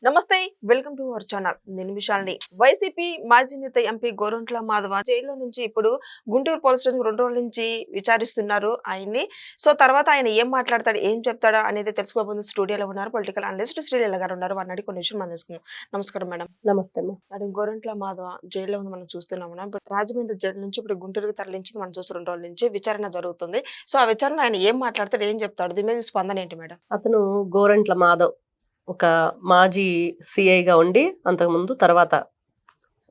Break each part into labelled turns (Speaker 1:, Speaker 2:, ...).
Speaker 1: నమస్తే, welcome to our channel. నేను విశాల్ని. YCP మాజీ నేత ఎంపీ గోరంట్ల మాధవ జైల్లో నుంచి ఇప్పుడు గుంటూరు పోలీస్ స్టేషన్ 2 రోజుల నుంచి విచారిస్తున్నారు ఆయన్ని. సో తర్వాత ఆయన ఏం మాట్లాడతాడు, ఏం చెప్తాడా అనేది తెలుసుకోబోతుంది. స్టూడియోలో ఉన్నారు పొలిటికల్ అనలిస్ట్ శ్రీలీల గారు ఉన్నారు. వారిని అడిగి కొన్ని విషయం మనం తెలుసుకుందాం. నమస్కారం మేడం.
Speaker 2: నమస్తే
Speaker 1: మేడం, గోరంట్ల మాధవ జైల్లో ఉంది, మనం చూస్తున్నాము. ఇప్పుడు రాజమండ్రి జైలు నుంచి ఇప్పుడు గుంటూరుకి తరలించింది మనం చూసి 2 రోజుల నుంచి విచారణ జరుగుతుంది. సో ఆ విచారణ ఆయన ఏం మాట్లాడతాడు, ఏం చెప్తాడు, దీని మీద స్పందన ఏంటి మేడం?
Speaker 2: అతను గోరంట్ల మాధవ్ ఒక మాజీ సిఐగా ఉండి అంతకుముందు తర్వాత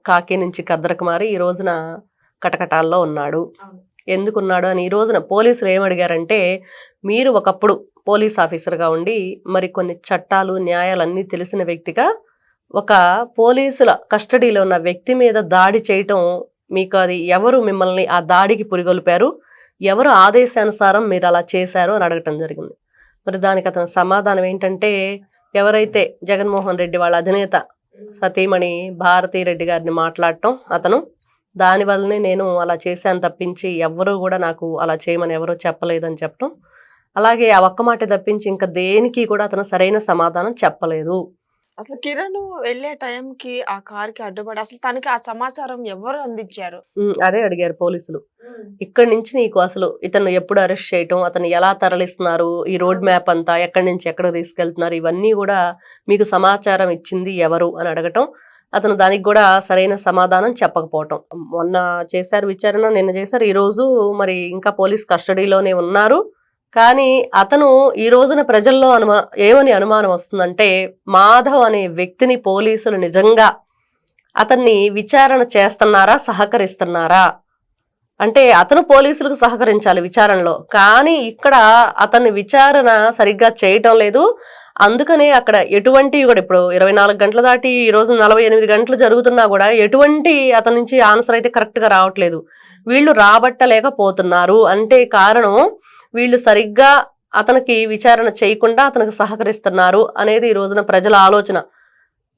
Speaker 2: కాకి నుంచి కద్దరకు మారి ఈ రోజున కటకటాల్లో ఉన్నాడు. ఎందుకున్నాడు అని ఈ రోజున పోలీసులు ఏమడిగారంటే, మీరు ఒకప్పుడు పోలీస్ ఆఫీసర్గా ఉండి మరి కొన్ని చట్టాలు న్యాయాలన్నీ తెలిసిన వ్యక్తిగా ఒక పోలీసుల కస్టడీలో ఉన్న వ్యక్తి మీద దాడి చేయటం, మీకు అది ఎవరు మిమ్మల్ని ఆ దాడికి పురిగొల్పారు, ఎవరు ఆదేశానుసారం మీరు అలా చేశారు అని అడగటం జరిగింది. మరి దానికి అతని సమాధానం ఏంటంటే, ఎవరైతే జగన్మోహన్ రెడ్డి వాళ్ళ అధినేత సతీమణి భారతీరెడ్డి గారిని మాట్లాడటం అతను, దానివల్లనే నేను అలా చేశాను తప్పించి ఎవ్వరూ కూడా నాకు అలా చేయమని ఎవరూ చెప్పలేదని చెప్పడం. అలాగే ఆ ఒక్క మాట తప్పించి ఇంకా దేనికి కూడా అతను సరైన సమాధానం చెప్పలేదు.
Speaker 1: అసలు కిరణ్ వెళ్ళే టైంకి ఆ కార్కి అడ్డుపడి అసలు తనకి ఆ సమాచారం ఎవరు అందించారు?
Speaker 2: అదే అడిగారు పోలీసులు. ఇక్కడి నుంచి నీకు అసలు ఇతను ఎప్పుడు అరెస్ట్ చేయటం, అతను ఎలా తరలిస్తున్నారు, ఈ రోడ్ మ్యాప్ అంతా ఎక్కడి నుంచి ఎక్కడికి తీసుకెళ్తున్నారు, ఇవన్నీ కూడా మీకు సమాచారం ఇచ్చింది ఎవరు అని అడగటం. అతను దానికి కూడా సరైన సమాధానం చెప్పకపోవటం. మొన్న చేశారు విచారణ, నిన్న చేశారు, ఈరోజు మరి ఇంకా పోలీస్ కస్టడీలోనే ఉన్నారు. కానీ అతను ఈ రోజున ప్రజల్లో ఏమని అనుమానం వస్తుందంటే, మాధవ్ అనే వ్యక్తిని పోలీసులు నిజంగా అతన్ని విచారణ చేస్తున్నారా, సహకరిస్తున్నారా అంటే, అతను పోలీసులకు సహకరించాలి విచారణలో, కానీ ఇక్కడ అతన్ని విచారణ సరిగ్గా చేయటం లేదు. అందుకనే అక్కడ ఎటువంటి కూడా ఇప్పుడు 24 గంటలు దాటి ఈ రోజు 48 గంటలు జరుగుతున్నా కూడా ఎటువంటి అతని నుంచి ఆన్సర్ అయితే కరెక్ట్గా రావట్లేదు. వీళ్ళు రాబట్టలేకపోతున్నారు అంటే కారణం, వీళ్ళు సరిగ్గా అతనికి విచారణ చేయకుండా అతనికి సహకరిస్తున్నారు అనేది ఈ రోజున ప్రజల ఆలోచన.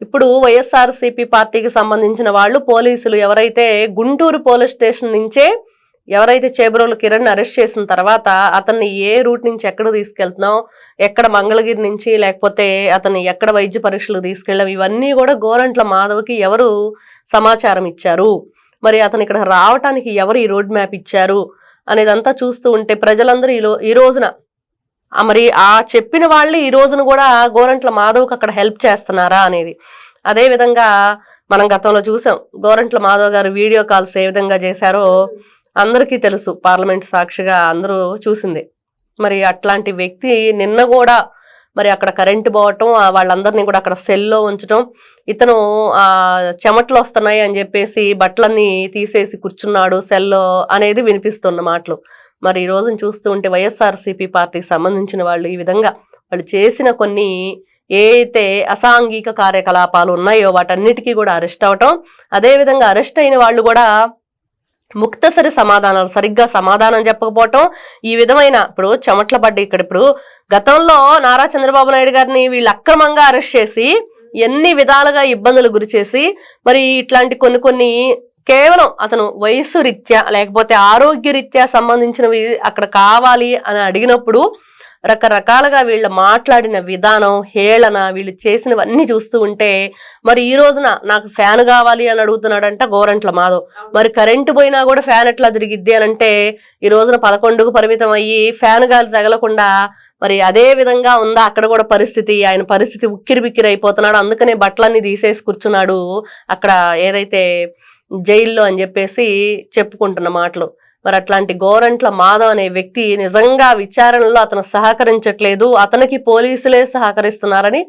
Speaker 2: ఇప్పుడు వైఎస్ఆర్సీపీ పార్టీకి సంబంధించిన వాళ్ళు పోలీసులు ఎవరైతే గుంటూరు పోలీస్ స్టేషన్ నుంచే ఎవరైతే చేబ్రోలు కిరణ్ అరెస్ట్ చేసిన తర్వాత అతన్ని ఏ రూట్ నుంచి ఎక్కడ తీసుకెళ్తున్నాం, ఎక్కడ మంగళగిరి నుంచి లేకపోతే అతన్ని ఎక్కడ వైద్య పరీక్షలకు తీసుకెళ్ళాం, ఇవన్నీ కూడా గోరంట్ల మాధవ్కి ఎవరు సమాచారం ఇచ్చారు, మరి అతను ఇక్కడ రావటానికి ఎవరు ఈ రోడ్ మ్యాప్ ఇచ్చారు అనేదంతా చూస్తూ ఉంటే ప్రజలందరూ ఈ రోజున మరి ఆ చెప్పిన వాళ్ళు ఈ రోజున కూడా గోరంట్ల మాధవ్కి అక్కడ హెల్ప్ చేస్తున్నారా అనేది. అదే విధంగా మనం గతంలో చూసాం, గోరంట్ల మాధవ్ గారు వీడియో కాల్స్ ఏ విధంగా చేశారో అందరికీ తెలుసు, పార్లమెంట్ సాక్షిగా అందరూ చూసిందే. మరి అట్లాంటి వ్యక్తి నిన్న కూడా మరి అక్కడ కరెంటు పోవటం, వాళ్ళందరినీ కూడా అక్కడ సెల్లో ఉంచడం, ఇతను చెమట్లు వస్తున్నాయి అని చెప్పేసి బట్టలన్నీ తీసేసి కూర్చున్నాడు సెల్లో అనేది వినిపిస్తున్న మాటలు. మరి ఈ రోజున చూస్తూ ఉంటే వైఎస్ఆర్సీపీ పార్టీకి సంబంధించిన వాళ్ళు ఈ విధంగా వాళ్ళు చేసిన కొన్ని ఏదైతే అసాంఘిక కార్యకలాపాలు ఉన్నాయో వాటన్నిటికీ కూడా అరెస్ట్ అవటం, అదేవిధంగా అరెస్ట్ అయిన వాళ్ళు కూడా ముక్తసరి సమాధానాలు సరిగ్గా సమాధానం చెప్పకపోవటం, ఈ విధమైన ఇప్పుడు చెమట్ల పడ్డ ఇక్కడ ఇప్పుడు గతంలో నారా చంద్రబాబు నాయుడు గారిని వీళ్ళు అక్రమంగా అరెస్ట్ చేసి ఎన్ని విధాలుగా ఇబ్బందులు గురి చేసి మరి ఇట్లాంటి కొన్ని కేవలం అతను వయసు రీత్యా లేకపోతే ఆరోగ్య రీత్యా సంబంధించినవి అక్కడ కావాలి అని అడిగినప్పుడు రకరకాలుగా వీళ్ళు మాట్లాడిన విధానం, హేళన, వీళ్ళు చేసినవన్నీ చూస్తూ ఉంటే మరి ఈ రోజున నాకు ఫ్యాన్ కావాలి అని అడుగుతున్నాడంట గోరంట్ల మాధవ్. మరి కరెంటు పోయినా కూడా ఫ్యాన్ ఎట్లా తిరిగిద్ది అని అంటే ఈ రోజున 11కు పరిమితం అయ్యి ఫ్యాన్ గాలి తగలకుండా మరి అదే విధంగా ఉందా అక్కడ కూడా పరిస్థితి. ఆయన పరిస్థితి ఉక్కిరి బిక్కిరి అయిపోతున్నాడు. అందుకనే బట్టలన్నీ తీసేసి కూర్చున్నాడు అక్కడ ఏదైతే జైల్లో అని చెప్పేసి చెప్పుకుంటున్న మాటలు. మరి అట్లాంటి గోరంట్ల మాధవ్ అనే వ్యక్తి నిజంగా విచారణలో అతను సహకరించట్లేదు, అతనికి పోలీసులే సహకరిస్తున్నారని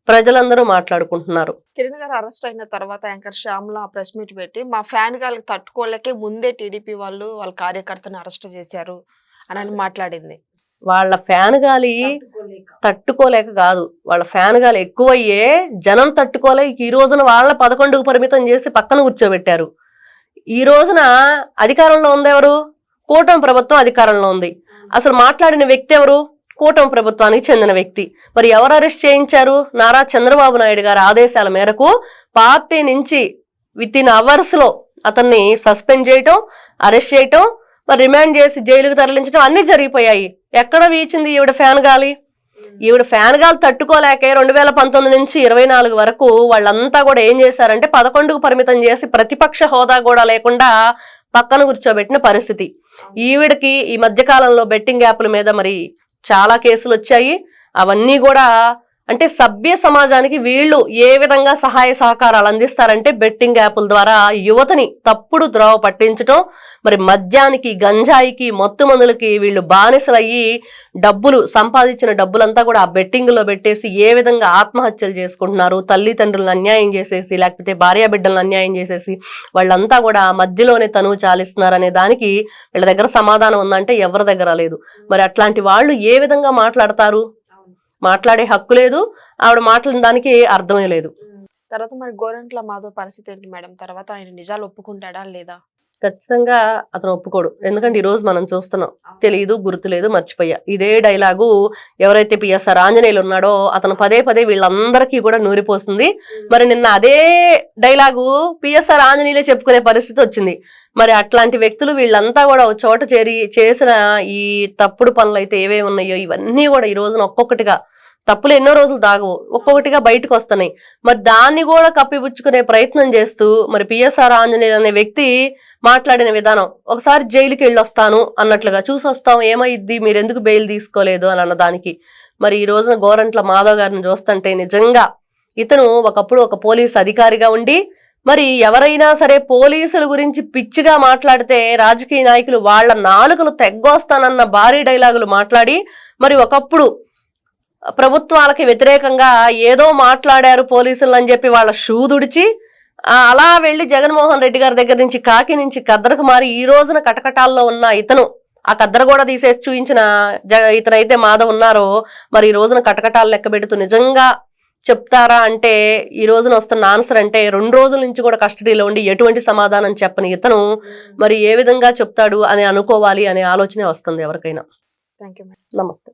Speaker 2: ప్రజలందరూ మాట్లాడుకుంటున్నారు.
Speaker 1: కిరణ్ గారు అరెస్ట్ అయిన తర్వాత యాంకర్ శ్యామ్లా ప్రెస్ మీట్ పెట్టి మా ఫ్యాన్ గాలికి తట్టుకోలేకే ముందే టీడీపీ వాళ్ళు వాళ్ళ కార్యకర్తను అరెస్ట్ చేశారు అని మాట్లాడింది.
Speaker 2: వాళ్ళ ఫ్యాన్ గాలి తట్టుకోలేక కాదు, వాళ్ళ ఫ్యాన్ గాలి ఎక్కువయ్యే జనం తట్టుకోలేక ఈ రోజున వాళ్ళ 11కు పరిమితం చేసి పక్కన కూర్చోబెట్టారు. ఈ రోజున అధికారంలో ఉంది ఎవరు? కూటమి ప్రభుత్వం అధికారంలో ఉంది. అసలు మాట్లాడిన వ్యక్తి ఎవరు? కూటమి ప్రభుత్వానికి చెందిన వ్యక్తి. మరి ఎవరు అరెస్ట్ చేయించారు? నారా చంద్రబాబు నాయుడు గారి ఆదేశాల మేరకు పార్టీ నుంచి వితిన్ అవర్స్ లో అతన్ని సస్పెండ్ చేయటం, అరెస్ట్ చేయటం, మరి రిమాండ్ చేసి జైలుకు తరలించడం అన్ని జరిగిపోయాయి. ఎక్కడ వీచింది ఈవిడ ఫ్యాన్ గాలి? ఈవిడ ఫ్యాన్ గాలు తట్టుకోలేకే 2019 నుంచి 24 వరకు వాళ్ళంతా కూడా ఏం చేశారంటే 11కు పరిమితం చేసి ప్రతిపక్ష హోదా కూడా లేకుండా పక్కన కూర్చోబెట్టిన పరిస్థితి. ఈవిడకి ఈ మధ్య కాలంలో బెట్టింగ్ యాప్ల మీద మరి చాలా కేసులు వచ్చాయి. అవన్నీ కూడా అంటే సభ్య సమాజానికి వీళ్ళు ఏ విధంగా సహాయ సహకారాలు అందిస్తారంటే బెట్టింగ్ యాప్ల ద్వారా యువతని తప్పుడు ద్రోవ పట్టించటం, మరి మద్యానికి, గంజాయికి, మత్తు మందులకి వీళ్ళు బానిసలయ్యి డబ్బులు సంపాదించిన డబ్బులంతా కూడా ఆ బెట్టింగ్ లో పెట్టేసి ఏ విధంగా ఆత్మహత్యలు చేసుకుంటున్నారు, తల్లిదండ్రులను అన్యాయం చేసేసి లేకపోతే భార్యాబిడ్డలను అన్యాయం చేసేసి వాళ్ళంతా కూడా మధ్యలోనే తనువు చాలిస్తున్నారు అనే దానికి వీళ్ళ దగ్గర సమాధానం ఉందంటే ఎవరి దగ్గర లేదు. మరి అట్లాంటి వాళ్ళు ఏ విధంగా మాట్లాడతారు? మాట్లాడే హక్కు లేదు, ఆవిడ మాట్లాడిన దానికి అర్థమే లేదు.
Speaker 1: తర్వాత మరి గోరంట్ల మాధవ్ పరిస్థితి ఏంటి మేడం? తర్వాత ఆయన నిజాలు ఒప్పుకుంటాడా లేదా?
Speaker 2: ఖచ్చితంగా అతను ఒప్పుకోడు. ఎందుకంటే ఈ రోజు మనం చూస్తున్నాం, తెలియదు, గుర్తులేదు, మర్చిపోయా. ఇదే డైలాగు ఎవరైతే పిఎస్ఆర్ ఆంజనేయులు ఉన్నాడో అతను పదే పదే వీళ్ళందరికీ కూడా నూరిపోతుంది. మరి నిన్న అదే డైలాగు పిఎస్ఆర్ ఆంజనేయులే చెప్పుకునే పరిస్థితి వచ్చింది. మరి అట్లాంటి వ్యక్తులు వీళ్ళంతా కూడా ఒక చోట చేరి చేసిన ఈ తప్పుడు పనులు అయితే ఏవేమి ఉన్నాయో ఇవన్నీ కూడా ఈ రోజున ఒక్కొక్కటిగా, తప్పులు ఎన్నో రోజులు దాగవు, ఒక్కొక్కటిగా బయటకు వస్తున్నాయి. మరి దాన్ని కూడా కప్పిపుచ్చుకునే ప్రయత్నం చేస్తూ మరి పిఎస్ఆర్ ఆంజనేయులు అనే వ్యక్తి మాట్లాడిన విధానం, ఒకసారి జైలుకి వెళ్ళొస్తాను అన్నట్లుగా, చూసొస్తాం ఏమైద్ది, మీరు ఎందుకు బెయిల్ తీసుకోలేదు అని అన్నదానికి. మరి ఈ రోజున గోరంట్ల మాధవ్ గారిని చూస్తుంటే నిజంగా ఇతను ఒకప్పుడు ఒక పోలీస్ అధికారిగా ఉండి మరి ఎవరైనా సరే పోలీసుల గురించి పిచ్చిగా మాట్లాడితే రాజకీయ నాయకులు వాళ్ళ నాలుకలు తెగ్గొస్తానన్న భారీ డైలాగులు మాట్లాడి మరి ఒకప్పుడు ప్రభుత్వాలకి వ్యతిరేకంగా ఏదో మాట్లాడారు పోలీసులు అని చెప్పి వాళ్ళ షూ దుడిచి అలా వెళ్లి జగన్మోహన్ రెడ్డి గారి దగ్గర నుంచి కాకి నుంచి కద్దరకు మారి ఈ రోజున కటకటాల్లో ఉన్న ఇతను ఆ కద్దరు కూడా తీసేసి చూయించిన ఇతనైతే మాధవ్ ఉన్నారో మరి ఈ రోజున కటకటాలు లెక్క పెడుతూ నిజంగా చెప్తారా అంటే ఈ రోజున వస్తున్న ఆన్సర్ అంటే 2 రోజుల నుంచి కూడా కస్టడీలో ఉండి ఎటువంటి సమాధానం చెప్పని ఇతను మరి ఏ విధంగా చెప్తాడు అని అనుకోవాలి అనే ఆలోచనే వస్తుంది ఎవరికైనా.
Speaker 1: Thank you madam.
Speaker 2: నమస్తే.